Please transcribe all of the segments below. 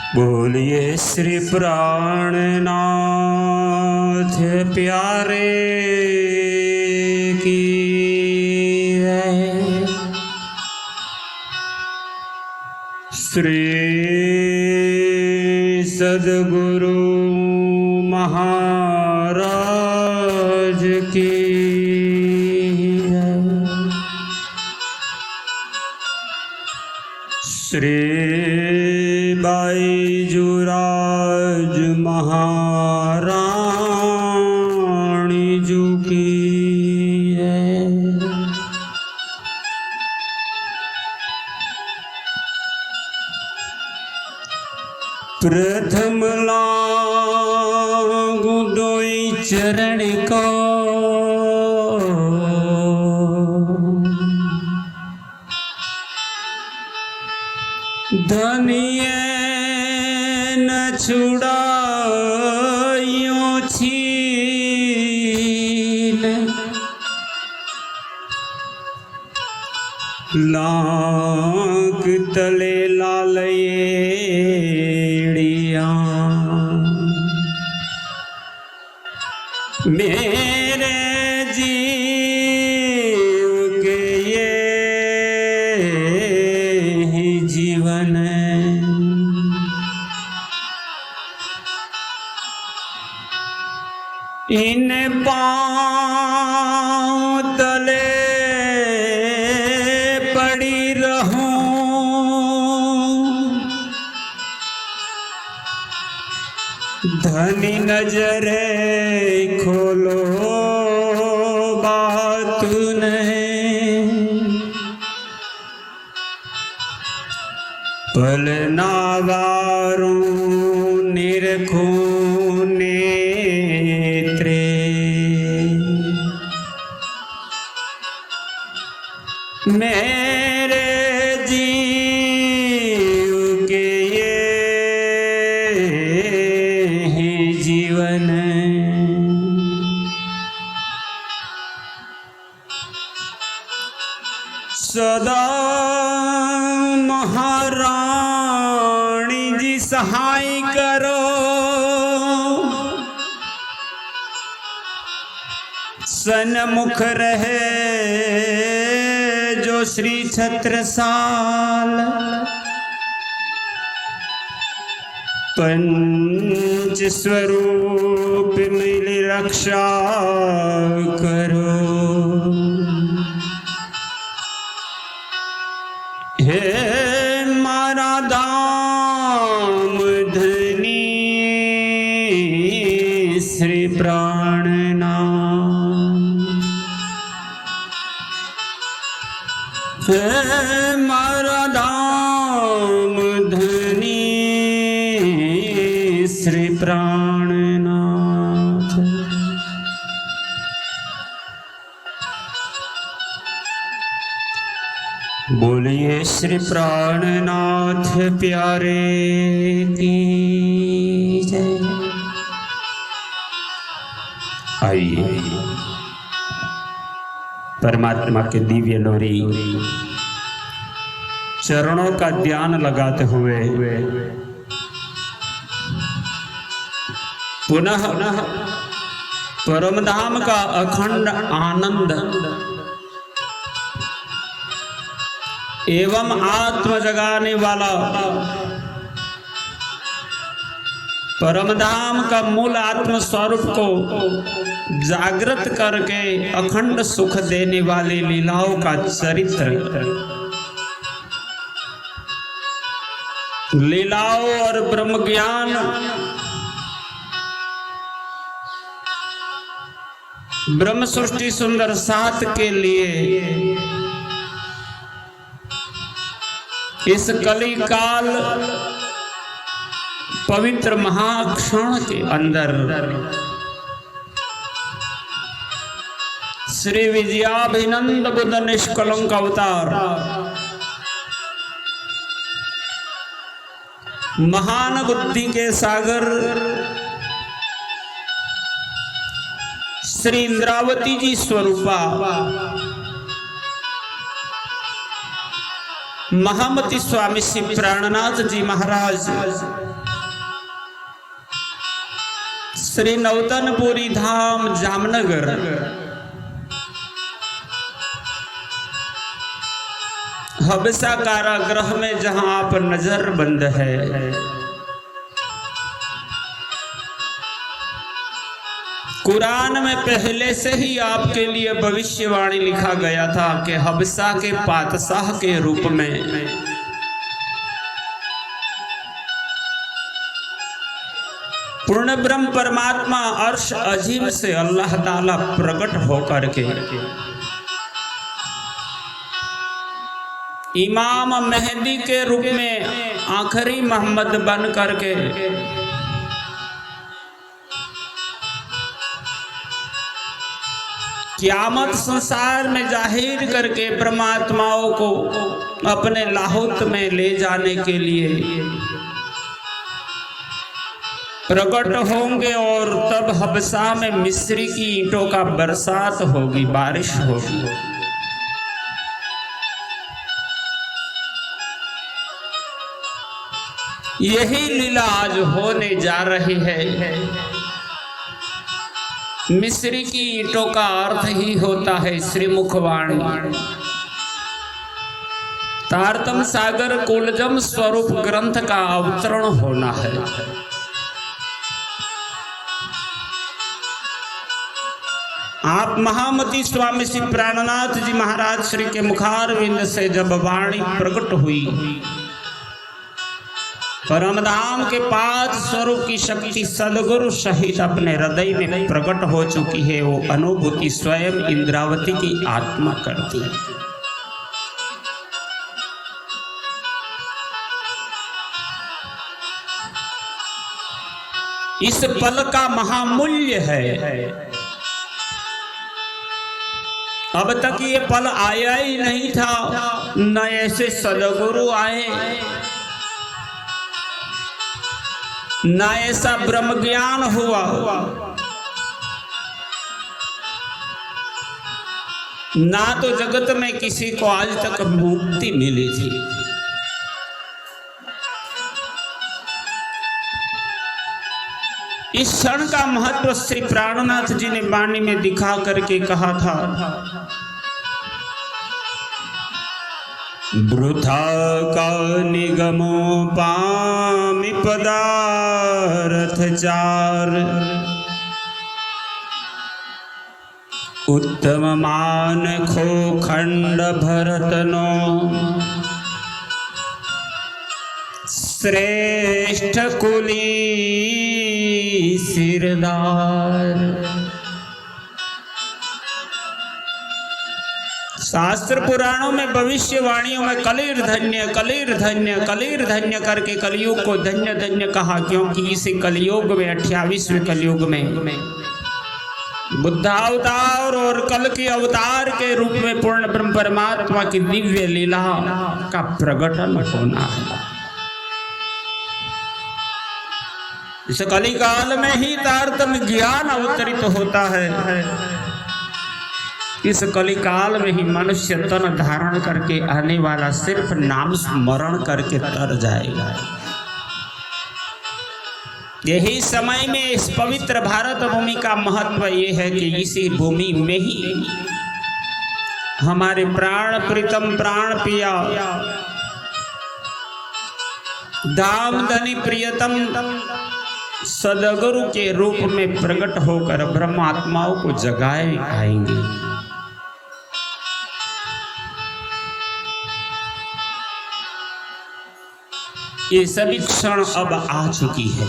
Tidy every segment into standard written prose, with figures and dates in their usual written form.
बोलिए श्री प्राणनाथ प्यारे की है। श्री सद्गुरु महाराज की है। श्री बाईजूराज महारानी जी की है। प्रथम लागू दोई चरण को, धनिये न छुड़ायो छीन, लाख तले लालयेड़िया, मेरे जीव के ये ही जीवन है। इन पांव तले पड़ी रहूं, धनी नजरे खोलो बात नहीं, पल नावारूं निरखूं नेत्रे, मेरे जीव के ये ही जीवन है। सदा महारानी जी सहाय करो, सन्मुख रहे जो श्री छत्रसाल, पंच स्वरूप मिली रक्षा करो। हे मारा दाम धनी श्री प्राणनाथ, हे मारा दाम धनी श्री प्राणनाथ। बोलिए श्री प्राणनाथ प्यारे की जय। आइए परमात्मा के दिव्य लोरी चरणों का ध्यान लगाते हुए पुनः परमधाम का अखंड आनंद एवं आत्म जगाने वाला परमधाम का मूल आत्म स्वरूप को जागृत करके अखंड सुख देने वाली लीलाओं का चरित्र, लीलाओं और ब्रह्म ज्ञान, ब्रह्म सृष्टि सुंदर सात के लिए इस कली काल पवित्र महाक्षण के अंदर श्री विजयाभिनंद बुद्ध निष्कलंक अवतार महान बुद्धि के सागर श्री इंद्रावती जी स्वरूपा महामती स्वामी श्री प्राणनाथ जी महाराज श्री नौतनपुरी धाम जामनगर हबसा कारागृह में जहां आप नजर बंद है, कुरान में पहले से ही आपके लिए भविष्यवाणी लिखा गया था कि हबसा के पातशाह के रूप में पूर्ण ब्रह्म परमात्मा अर्श अजीम से अल्लाह ताला प्रकट होकर के इमाम मेहदी के रूप में आखिरी मोहम्मद बन करके क़यामत संसार में जाहिर करके परमात्माओं को अपने लाहुत में ले जाने के लिए प्रकट होंगे और तब हबसा में मिस्री की ईंटों का बरसात होगी, बारिश होगी। यही लीला आज होने जा रही है। मिस्री की ईंटों का अर्थ ही होता है श्रीमुखवाणी। तारतम सागर कुलजम स्वरूप ग्रंथ का अवतरण होना है। आप महामती स्वामी श्री प्राणनाथ जी महाराज श्री के मुखारविंद से जब वाणी प्रकट हुई, परमधाम के पाद स्वरूप की शक्ति सदगुरु सहित अपने हृदय में प्रकट हो चुकी है। वो अनुभूति स्वयं इंद्रावती की आत्मा करती है। इस पल का महामूल्य है। अब तक ये पल आया ही नहीं था, न ऐसे सदगुरु आए, न ऐसा ब्रह्म ज्ञान हुआ, ना तो जगत में किसी को आज तक मुक्ति मिली थी। इस क्षण का महत्व श्री प्राणनाथ जी ने वाणी में दिखा करके कहा था, वृथा का निगमो पामि पदार्थ चार, उत्तम मान खो खंड भरतनो, श्रेष्ठ कुली सिरदार। शास्त्र पुराणों में भविष्यवाणियों में कलीर धन्य कलीर धन्य कलीर धन्य करके कलयुग को धन्य धन्य कहा, क्योंकि इसी कलयुग में 28वें कलयुग में बुद्धावतार और कल के अवतार के रूप में पूर्ण ब्रह्म परमात्मा की दिव्य लीला का प्रकटन होना है। इस कलिकाल में ही तारतम ज्ञान अवतरित होता है। इस कलिकाल में ही मनुष्य तन धारण करके आने वाला सिर्फ नाम स्मरण करके तर जाएगा। यही समय में इस पवित्र भारत भूमि का महत्व ये है कि इसी भूमि में ही हमारे प्राण प्रीतम प्राण पिया धाम धनी प्रियतम सदगुरु के रूप में प्रकट होकर ब्रह्मात्माओं को जगाए आएंगे। ये सभी क्षण अब आ चुकी है।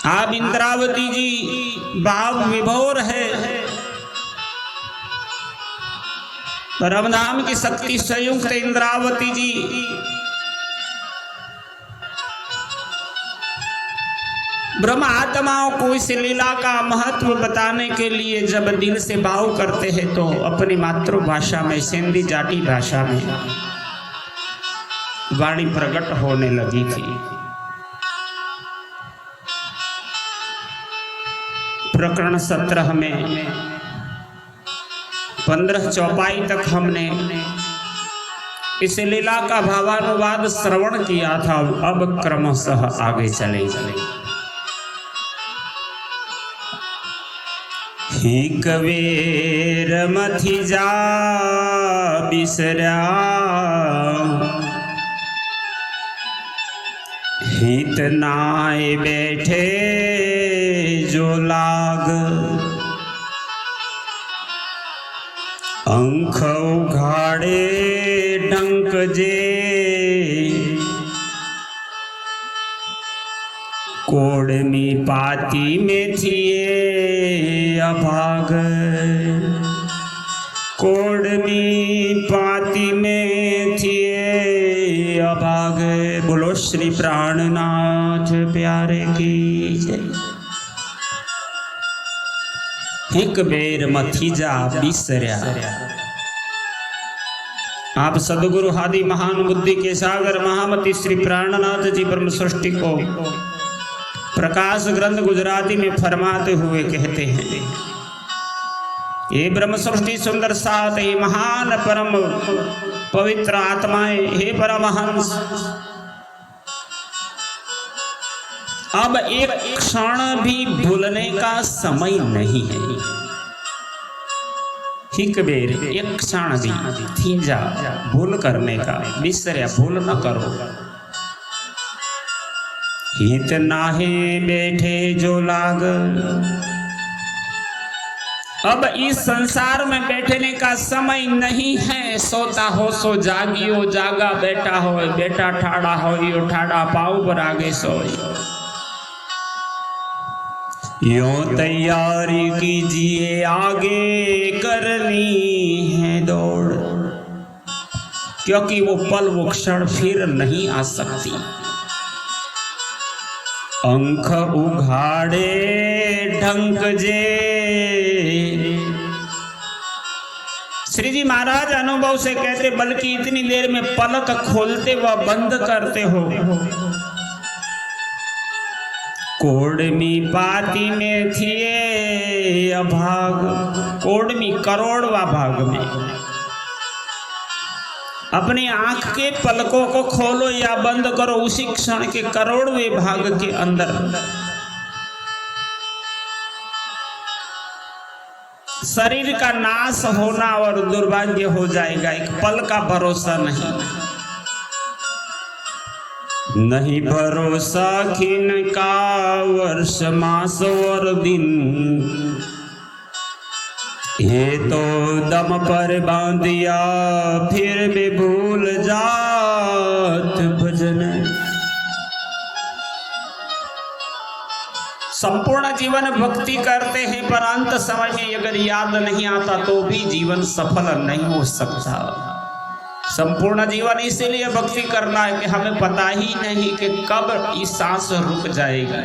आप इंद्रावती जी भाव विभोर है। परमधाम की शक्ति संयुक्त इंद्रावती जी ब्रह्म आत्माओं को इस लीला का महत्व बताने के लिए जब दिल से भाव करते हैं तो अपनी मातृभाषा में, सिंधी जाटी भाषा में वाणी प्रकट होने लगी थी। प्रकरण 17 में 15 चौपाई तक हमने इस लीला का भावानुवाद श्रवण किया था। अब क्रमशः आगे चले। हिक बेर मथी जा बिसरा, हित नाय बैठे जो लाग, अंख उघाड़े डंक जे, कोड़मी पाती में थिए अभाग, कोड़मी पाती में थिए अभाग। बोलो श्री प्राणनाथ प्यारे की जय। हिक बेर मथी जा बिसरा। आप सदगुरु आदि महान बुद्धि के सागर महामती श्री प्राणनाथ जी ब्रह्म सृष्टि को प्रकाश ग्रंथ गुजराती में फरमाते हुए कहते हैं, ये ब्रह्म सृष्टि सुंदर साथ, ये महान परम पवित्र आत्माएं, हे परमहंस, अब एक क्षण भी भूलने का समय नहीं है। हिक बेर, एक क्षण भी थी जा भूल करने का, बिसरा भूल न करो। हित नाहे बैठे जो लाग, अब इस संसार में बैठने का समय नहीं है। सोता हो सो जागियो, जागा बैठा हो, बैठा ठाड़ा हो यो ठाड़ा, पाऊ पर आगे सोई। यों तैयारी कीजिए, आगे करनी है दौड़, क्योंकि वो पल वो क्षण फिर नहीं आ सकती। अंख उघाड़े ढंक जे। श्री जी महाराज अनुभव से कहते, बल्कि इतनी देर में पलक खोलते व बंद करते हो। कोड़मी पाती में थिए अभाग, कोड़मी करोड़वा भाग में। अपनी आंख के पलकों को खोलो या बंद करो, उसी क्षण के करोड़वें भाग के अंदर शरीर का नाश होना और दुर्भाग्य हो जाएगा। एक पल का भरोसा नहीं, नहीं भरोसा खिन का वर्ष मास और दिन, ये तो दम पर बांधिया फिर भी भूल जात भजन। संपूर्ण जीवन भक्ति करते हैं, पर अंत समय में अगर याद नहीं आता तो भी जीवन सफल नहीं हो सकता। संपूर्ण जीवन इसीलिए भक्ति करना है कि हमें पता ही नहीं कि कब ये सांस रुक जाएगा।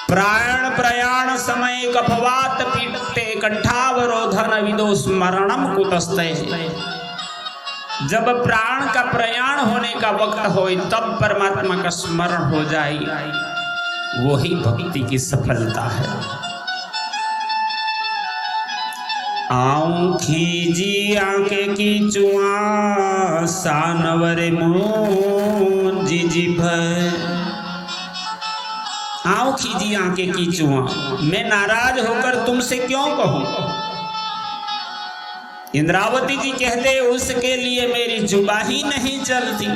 प्राण प्रयाण समय कफवात पीटते, कंठावरोधन विदो स्मरणम कुतस्ते। जब प्राण का प्रयाण होने का वक्त हो, तब परमात्मा का स्मरण हो जाए, वही भक्ति की सफलता है। आऊं खीजी आंके की चुआ, सानवरे मुंजी जिभ। आऊं खीजी आंके की चुआ, मैं नाराज होकर तुमसे क्यों कहूं। इंद्रावती जी कहते, उसके लिए मेरी जुबा ही नहीं चलती।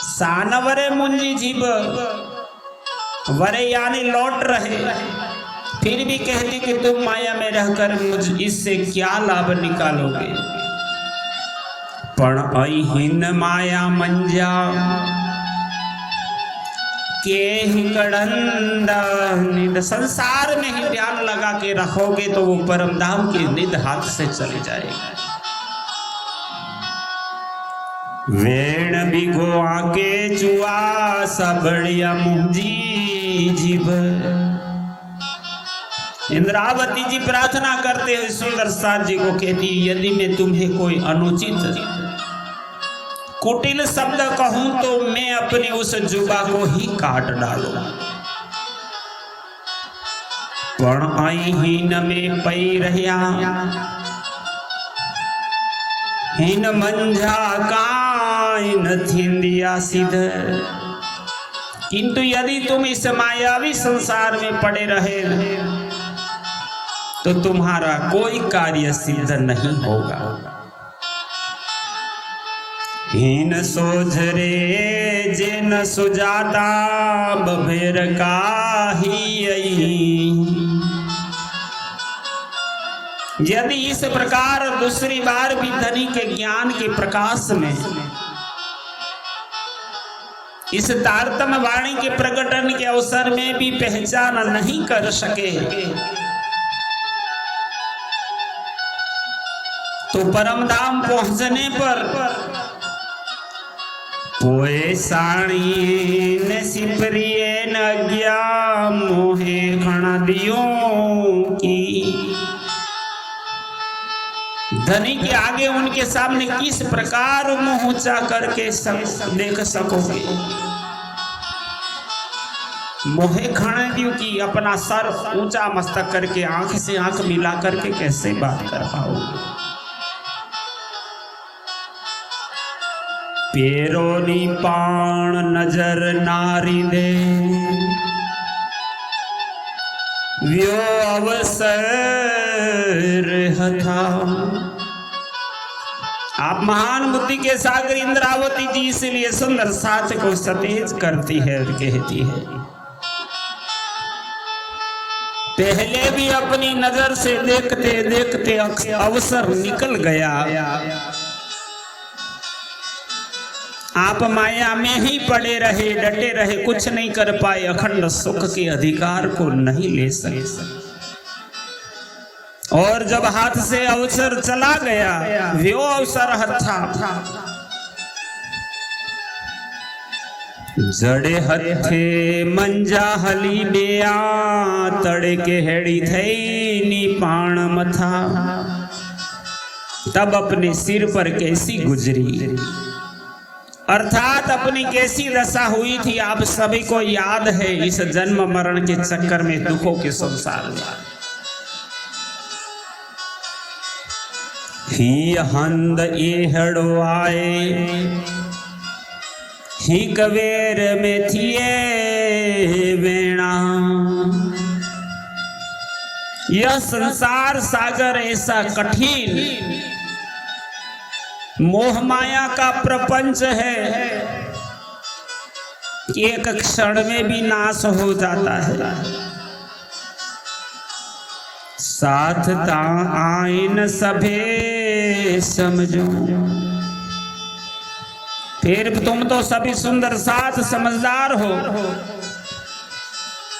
सानवरे मुंजी जिभ, वरे यानी लौट रहे, फिर भी कहती कि तुम माया में रहकर मुझ इससे क्या लाभ निकालोगे। पण अहिन माया मंजा के ही कड़ंदा निद। संसार में ही ध्यान लगा के रखोगे तो वो परम धाम की निद हाथ से चली जाएगी। वेण बिगो आके चुआ, सबड़िया मुंजी जीभ। इंद्रावती जी प्रार्थना करते हुए सुंदर साथ जी को कहती, यदि मैं तुम्हें कोई अनुचित कुटिल शब्द कहूं तो मैं अपनी उस जुबा को ही काट डालूं। पण हीन में पई रह्या हीन मंझा काई न थींदिया सिद्ध। किंतु यदि तुम इस मायावी संसार में पड़े रहे तो तुम्हारा कोई कार्य सिद्ध नहीं होगा। हीन सोझ रे जे न सुजाता बभेर काही। यदि इस प्रकार दूसरी बार भी धनी के ज्ञान के प्रकाश में इस तारतम्य वाणी के प्रकटन के अवसर में भी पहचान नहीं कर सके तो परम धाम पहुंचने पर पोए साणी ने सिपरिए न गया मोहे खणा दियो की। धनी के आगे उनके सामने किस प्रकार मुंह ऊंचा करके देख सकोगे। मोहे खाने दियो की अपना सर ऊंचा मस्तक करके आंख से आंख मिला करके कैसे बात कर पाओगे। पेरोनी पाण नजर नारी दे व्यो अवसर हथा। आप महान बुद्धि के सागर इंद्रावती जी इसलिए सुंदर साथ को सतेज करती है और कहती है पहले भी अपनी नजर से देखते देखते अवसर निकल गया। आप माया में ही पड़े रहे डटे रहे कुछ नहीं कर पाए अखंड सुख के अधिकार को नहीं ले सके। और जब हाथ से अवसर चला गया व्यो अवसर हथा जड़े हथे मंजा हली बेया तड़े के हेड़ी थई नी पाण मथा। तब अपने सिर पर कैसी गुजरी अर्थात अपनी कैसी दशा हुई थी आप सभी को याद है। इस जन्म मरण के चक्कर में दुखों के संसार में ही हंद एहड़ो आए ही कवेर में थिए वेणा। यह संसार सागर ऐसा कठिन मोह माया का प्रपंच है कि एक क्षण में भी नाश हो जाता है। साथ ता आइन सभे समझो फिर तुम तो सभी सुंदर साथ समझदार हो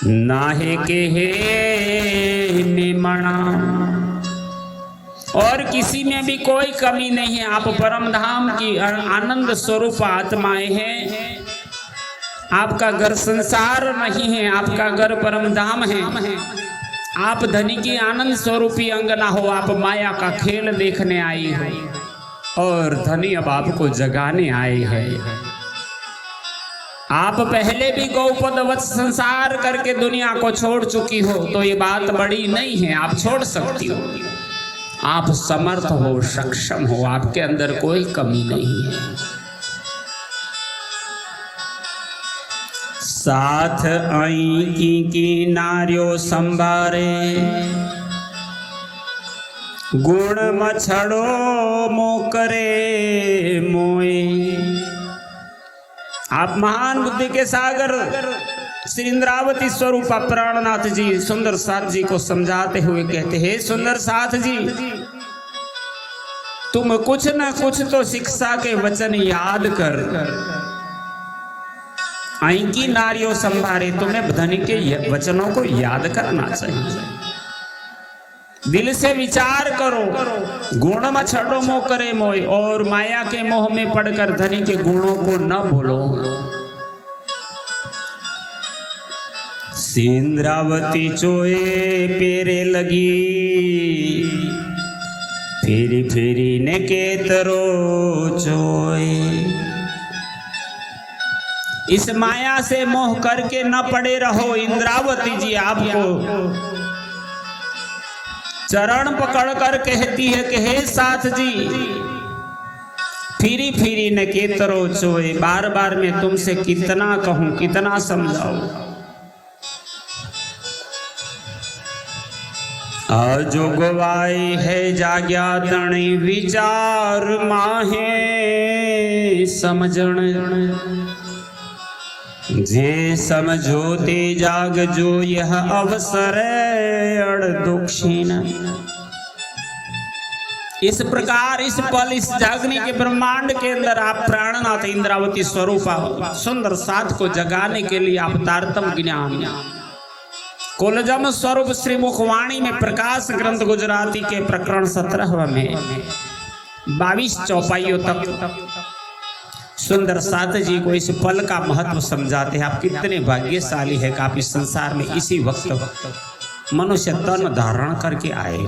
नाहे के हे में मणा और किसी में भी कोई कमी नहीं है। आप परम धाम की आनंद स्वरूप आत्माएं हैं। आपका घर संसार नहीं है आपका घर परम धाम है। आप धनी की आनंद स्वरूपी अंगना हो आप माया का खेल देखने आई हो और धनी अब आपको जगाने आए हैं। आप पहले भी गौपदवत संसार करके दुनिया को छोड़ चुकी हो तो ये बात बड़ी नहीं है आप छोड़ सकती हो। आप समर्थ हो सक्षम हो आपके अंदर कोई कमी नहीं है। साथ आई की नारियो संभारे गुण मछड़ो मोकरे मोए। आप महान बुद्धि के सागर श्री इंद्रावती स्वरूप प्राणनाथ जी सुंदर साथ जी को समझाते हुए कहते हैं सुंदर साथ जी तुम कुछ न कुछ तो शिक्षा के वचन याद कर। आई की नारियों संभारे तुम्हें धनी के वचनों को याद करना चाहिए। दिल से विचार करो गुण मछड़ो मोह करे मोह और माया के मोह में पड़कर धनी के गुणों को न भूलो। इंद्रावती चोए पेरे लगी फेरी फेरी ने केतरो चोए। इस माया से मोह करके न पड़े रहो इंद्रावती जी आपको चरण पकड़कर कहती है कि हे साथ जी, फिरी फिरी न केतरो चोए, बार बार मैं तुमसे कितना कहूं, कितना समझाऊं। आजो गवाई है जाग्या तणी विचार माहे समझण, जे समझो ते जाग जो यह अवसर अड़ दुखीन। इस प्रकार इस पल इस जागने के ब्रह्मांड के अंदर आप प्राणनाथ इंद्रावती स्वरूप सुंदर साथ को जगाने के लिए आप तारतम ज्ञान कोलजम स्वरूप श्री मुखवाणी में प्रकाश ग्रंथ गुजराती के प्रकरण 17 में 22 चौपाइयों तक सुंदर साथ जी को इस पल का महत्व समझाते हैं। आप कितने भाग्यशाली है कि आप इस संसार में इसी वक्त मनुष्य तन धारण करके आए।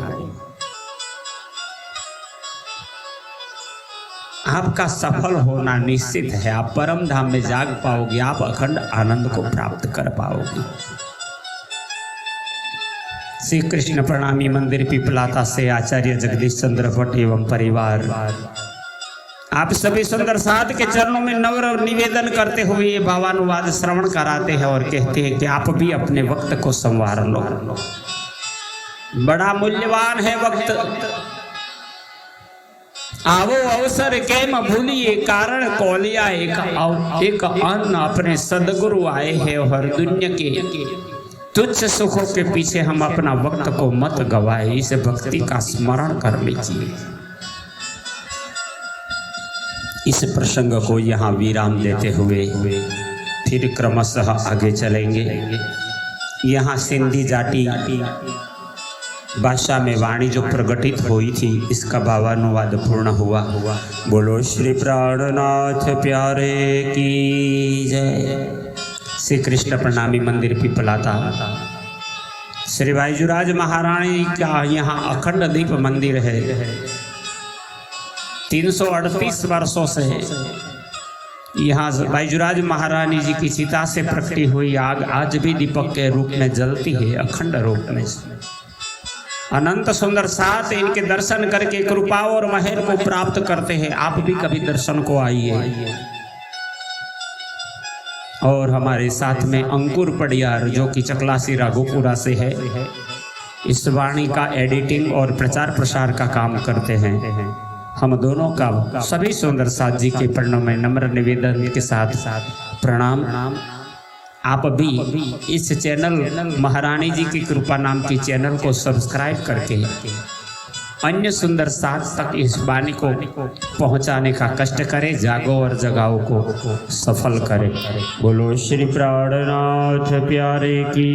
आपका सफल होना निश्चित है। आप परम धाम में जाग पाओगे, आप अखंड आनंद को प्राप्त कर पाओगे। श्री कृष्ण प्रणामी मंदिर पिपलाता से आचार्य जगदीश चंद्र भट्ट एवं परिवार आप सभी सुंदर साथ के चरणों में नम्र निवेदन करते हुए ये भावानुवाद श्रवण कराते हैं और कहते हैं कि आप भी अपने वक्त को संवार लो। बड़ा मूल्यवान है वक्त। आवो अवसर के म भूलिए, कारण कोलिया एक अन्न अपने सदगुरु आए हैं और दुनिया के तुच्छ सुखों के पीछे हम अपना वक्त को मत गवाए। इस भक्ति का स्मरण कर लीजिए। इस प्रसंग को यहाँ विराम देते हुए फिर क्रमशः आगे चलेंगे। यहाँ सिंधी जाटी भाषा में वाणी जो प्रकटित हुई थी इसका भावानुवाद पूर्ण हुआ। बोलो श्री प्राणनाथ प्यारे की जय। श्री कृष्ण प्रणामी मंदिर पिपलाता श्री बाईजुराज महारानी का यहाँ अखंड दीप मंदिर है। 338 वर्षों से यहाँ बाईजुराज महारानी जी की चिता से प्रकटी हुई आग आज भी दीपक के रूप में जलती है, अखंड रूप में। अनंत सुंदर साथ इनके दर्शन करके कृपा और महर को प्राप्त करते हैं। आप भी कभी दर्शन को आइए। और हमारे साथ में अंकुर पडियार जो कि चकलासी राघोपुरा से है, इस वाणी का एडिटिंग और प्रचार प्रसार का काम करते हैं। हम दोनों का सभी सुंदर साथ जी के प्रणव में नम्र निवेदन के साथ प्रणाम। आप भी इस चैनल महारानी जी की कृपा नाम की चैनल को सब्सक्राइब करके अन्य सुंदर साथ तक इस वाणी को पहुंचाने का कष्ट करें। जागो और जगाओ को सफल करें। बोलो श्री प्राणनाथ प्यारे की।